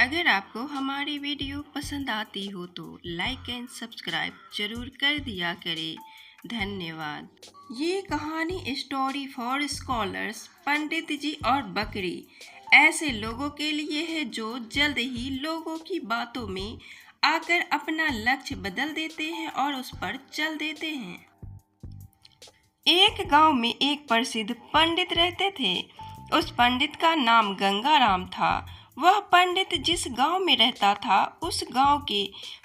अगर आपको हमारी वीडियो पसंद आती हो तो लाइक एंड सब्सक्राइब जरूर कर दिया करें। धन्यवाद। ये कहानी स्टोरी फॉर स्कॉलर्स पंडित जी और बकरी ऐसे लोगों के लिए है जो जल्द ही लोगों की बातों में आकर अपना लक्ष्य बदल देते हैं और उस पर चल देते हैं। एक गांव में एक प्रसिद्ध पंडित रहते थे। उस पंडित का नाम गंगाराम था। वह पंडित जिस गांव में रहता था उस गांव के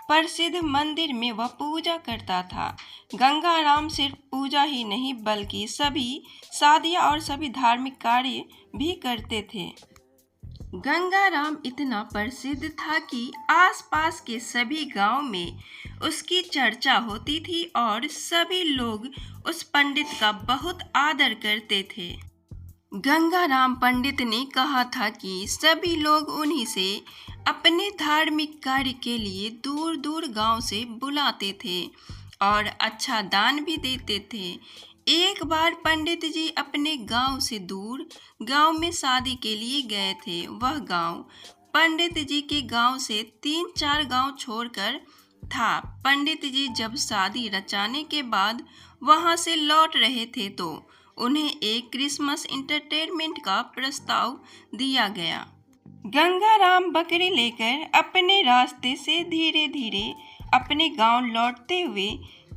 प्रसिद्ध मंदिर में वह पूजा करता था। गंगाराम सिर्फ पूजा ही नहीं बल्कि सभी शादियां और सभी धार्मिक कार्य भी करते थे। गंगाराम इतना प्रसिद्ध था कि आसपास के सभी गांव में उसकी चर्चा होती थी और सभी लोग उस पंडित का बहुत आदर करते थे। गंगाराम पंडित ने कहा था कि सभी लोग उन्हीं से अपने धार्मिक कार्य के लिए दूर दूर गांव से बुलाते थे और अच्छा दान भी देते थे। एक बार पंडित जी अपने गांव से दूर गांव में शादी के लिए गए थे। वह गांव पंडित जी के गांव से 3-4 गांव छोड़कर था। पंडित जी जब शादी रचाने के बाद वहां से लौट रहे थे तो उन्हें एक क्रिसमस एंटरटेनमेंट का प्रस्ताव दिया गया। गंगाराम बकरी लेकर अपने रास्ते से धीरे धीरे अपने गांव लौटते हुए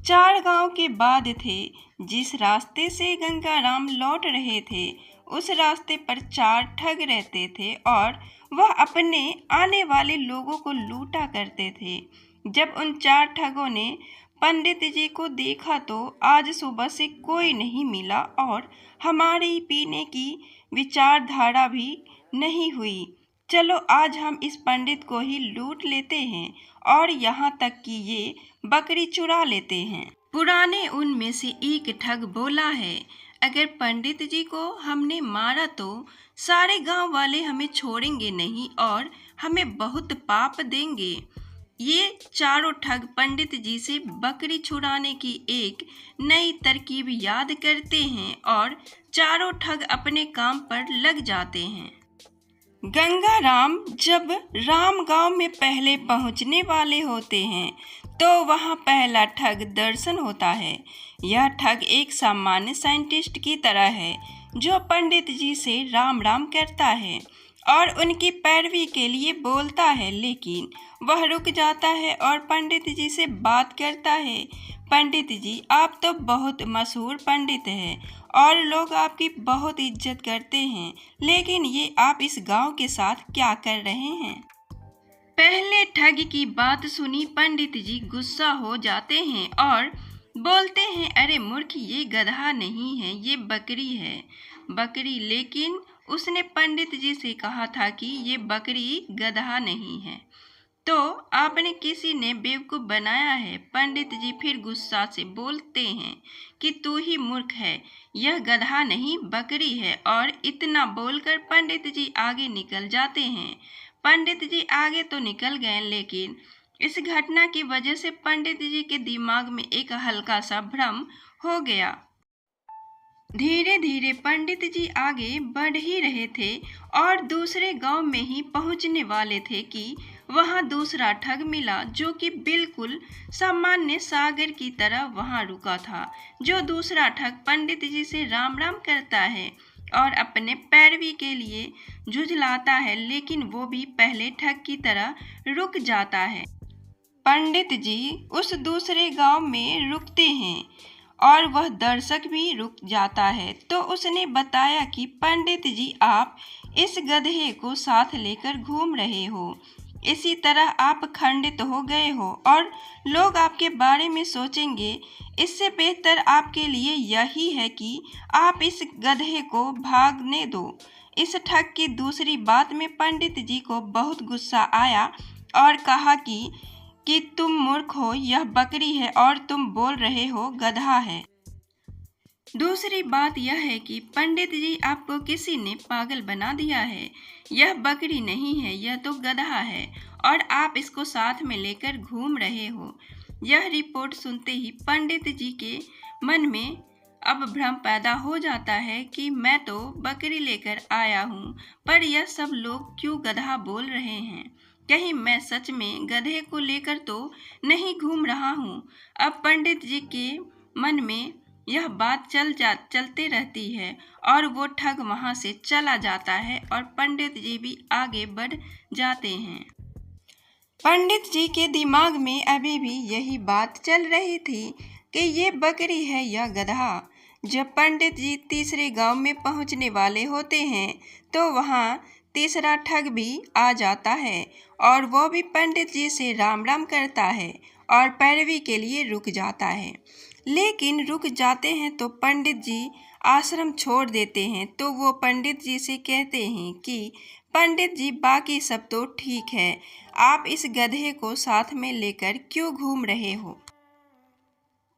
4 गांव के बाद थे। जिस रास्ते से गंगाराम लौट रहे थे उस रास्ते पर 4 ठग रहते थे और वह अपने आने वाले लोगों को लूटा करते थे। जब उन 4 ठगों ने पंडित जी को देखा तो आज सुबह से कोई नहीं मिला और हमारी पीने की विचारधारा भी नहीं हुई। चलो आज हम इस पंडित को ही लूट लेते हैं और यहाँ तक कि ये बकरी चुरा लेते हैं। पुराने उनमें से एक ठग बोला है, अगर पंडित जी को हमने मारा तो सारे गांव वाले हमें छोड़ेंगे नहीं और हमें बहुत पाप देंगे। ये चारों ठग पंडित जी से बकरी छुड़ाने की एक नई तरकीब याद करते हैं और चारों ठग अपने काम पर लग जाते हैं। गंगाराम जब राम गांव में पहले पहुंचने वाले होते हैं तो वहां पहला ठग दर्शन होता है। यह ठग एक सामान्य साइंटिस्ट की तरह है जो पंडित जी से राम राम करता है और उनकी पैरवी के लिए बोलता है, लेकिन वह रुक जाता है और पंडित जी से बात करता है। पंडित जी, आप तो बहुत मशहूर पंडित हैं और लोग आपकी बहुत इज्जत करते हैं, लेकिन ये आप इस गांव के साथ क्या कर रहे हैं? पहले ठग की बात सुनी पंडित जी गुस्सा हो जाते हैं और बोलते हैं, अरे मूर्ख, ये गधा नहीं है, ये बकरी है। बकरी, लेकिन उसने पंडित जी से कहा था कि ये बकरी गधा नहीं है, तो आपने किसी ने बेवकूफ़ बनाया है। पंडित जी फिर गुस्सा से बोलते हैं कि तू ही मूर्ख है, यह गधा नहीं बकरी है, और इतना बोलकर पंडित जी आगे निकल जाते हैं। पंडित जी आगे तो निकल गए, लेकिन इस घटना की वजह से पंडित जी के दिमाग में एक हल्का सा भ्रम हो गया। धीरे धीरे पंडित जी आगे बढ़ ही रहे थे और दूसरे गांव में ही पहुंचने वाले थे कि वहां दूसरा ठग मिला जो कि बिल्कुल सामान्य सागर की तरह वहां रुका था। जो दूसरा ठग पंडित जी से राम राम करता है और अपने पैरवी के लिए झुझलाता है, लेकिन वो भी पहले ठग की तरह रुक जाता है। पंडित जी उस दूसरे गांव में रुकते हैं और वह दर्शक भी रुक जाता है। तो उसने बताया कि पंडित जी, आप इस गधे को साथ लेकर घूम रहे हो, इसी तरह आप खंडित हो गए हो और लोग आपके बारे में सोचेंगे। इससे बेहतर आपके लिए यही है कि आप इस गधे को भागने दो। इस ठग की दूसरी बात में पंडित जी को बहुत गुस्सा आया और कहा कि तुम मूर्ख हो, यह बकरी है और तुम बोल रहे हो गधा है। दूसरी बात यह है कि पंडित जी, आपको किसी ने पागल बना दिया है। यह बकरी नहीं है, यह तो गधा है और आप इसको साथ में लेकर घूम रहे हो। यह रिपोर्ट सुनते ही पंडित जी के मन में अब भ्रम पैदा हो जाता है कि मैं तो बकरी लेकर आया हूँ, पर यह सब लोग क्यों गधा बोल रहे हैं? कहीं मैं सच में गधे को लेकर तो नहीं घूम रहा हूँ। अब पंडित जी के मन में यह बात चलते रहती है और वो ठग वहाँ से चला जाता है और पंडित जी भी आगे बढ़ जाते हैं। पंडित जी के दिमाग में अभी भी यही बात चल रही थी कि ये बकरी है या गधा। जब पंडित जी तीसरे गांव में पहुंचने वाले होते हैं तो वहां तीसरा ठग भी आ जाता है और वो भी पंडित जी से राम राम करता है और पैरवी के लिए रुक जाता है। लेकिन रुक जाते हैं तो पंडित जी आश्रम छोड़ देते हैं, तो वो पंडित जी से कहते हैं कि पंडित जी बाकी सब तो ठीक है, आप इस गधे को साथ में लेकर क्यों घूम रहे हो?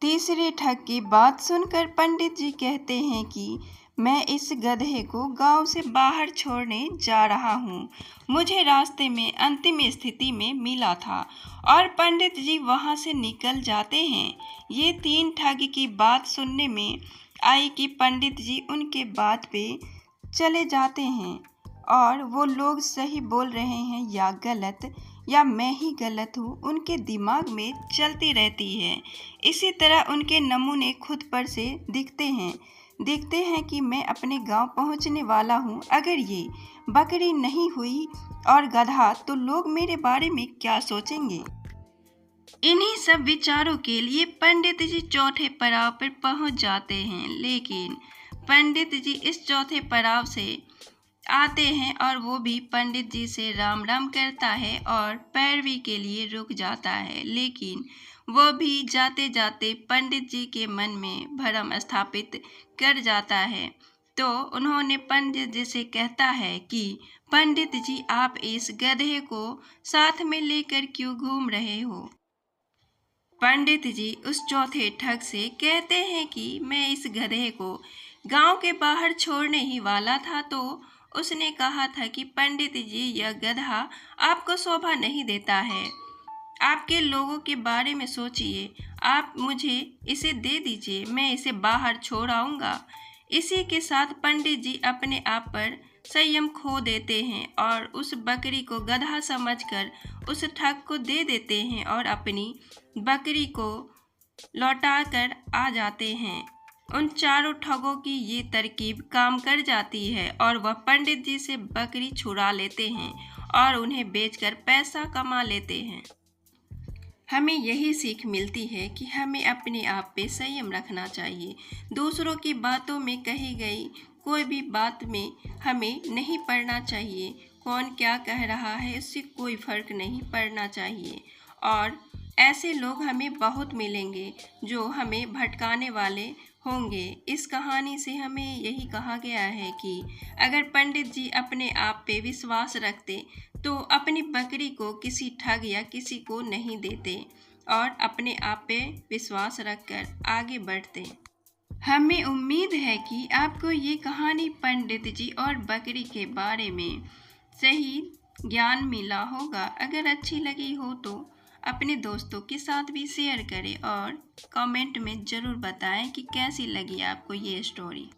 तीसरे ठग की बात सुनकर पंडित जी कहते हैं कि मैं इस गधे को गांव से बाहर छोड़ने जा रहा हूँ। मुझे रास्ते में अंतिम स्थिति में मिला था और पंडित जी वहाँ से निकल जाते हैं। ये तीन ठग की बात सुनने में आई कि पंडित जी उनके बात पे चले जाते हैं और वो लोग सही बोल रहे हैं या गलत, या मैं ही गलत हूँ, उनके दिमाग में चलती रहती है। इसी तरह उनके नमूने खुद पर से दिखते हैं कि मैं अपने गांव पहुंचने वाला हूँ। अगर ये बकरी नहीं हुई और गधा तो लोग मेरे बारे में क्या सोचेंगे? इन्हीं सब विचारों के लिए पंडित जी चौथे पड़ाव पर पहुंच जाते हैं। लेकिन पंडित जी इस चौथे पड़ाव से आते हैं और वो भी पंडित जी से राम राम करता है और पैरवी के लिए रुक जाता है। लेकिन वो भी जाते जाते पंडित जी के मन में भरम स्थापित कर जाता है। तो उन्होंने पंडित जी से कहता है कि पंडित जी, आप इस गधे को साथ में लेकर क्यों घूम रहे हो? पंडित जी उस चौथे ठग से कहते हैं कि मैं इस गधे को गांव के बाहर छोड़ने ही वाला था, तो उसने कहा था कि पंडित जी, यह गधा आपको शोभा नहीं देता है, आपके लोगों के बारे में सोचिए, आप मुझे इसे दे दीजिए, मैं इसे बाहर छोड़ आऊँगा। इसी के साथ पंडित जी अपने आप पर संयम खो देते हैं और उस बकरी को गधा समझकर उस ठग को दे देते हैं और अपनी बकरी को लौटा कर आ जाते हैं। उन चारों ठगों की ये तरकीब काम कर जाती है और वह पंडित जी से बकरी छुड़ा लेते हैं और उन्हें बेचकर पैसा कमा लेते हैं। हमें यही सीख मिलती है कि हमें अपने आप पे संयम रखना चाहिए। दूसरों की बातों में कही गई कोई भी बात में हमें नहीं पड़ना चाहिए। कौन क्या कह रहा है इससे कोई फर्क नहीं पड़ना चाहिए। और ऐसे लोग हमें बहुत मिलेंगे जो हमें भटकाने वाले होंगे। इस कहानी से हमें यही कहा गया है कि अगर पंडित जी अपने आप पे विश्वास रखते तो अपनी बकरी को किसी ठग या किसी को नहीं देते और अपने आप पे विश्वास रखकर आगे बढ़ते। हमें उम्मीद है कि आपको ये कहानी पंडित जी और बकरी के बारे में सही ज्ञान मिला होगा। अगर अच्छी लगी हो तो अपने दोस्तों के साथ भी शेयर करें और कमेंट में ज़रूर बताएं कि कैसी लगी आपको ये स्टोरी।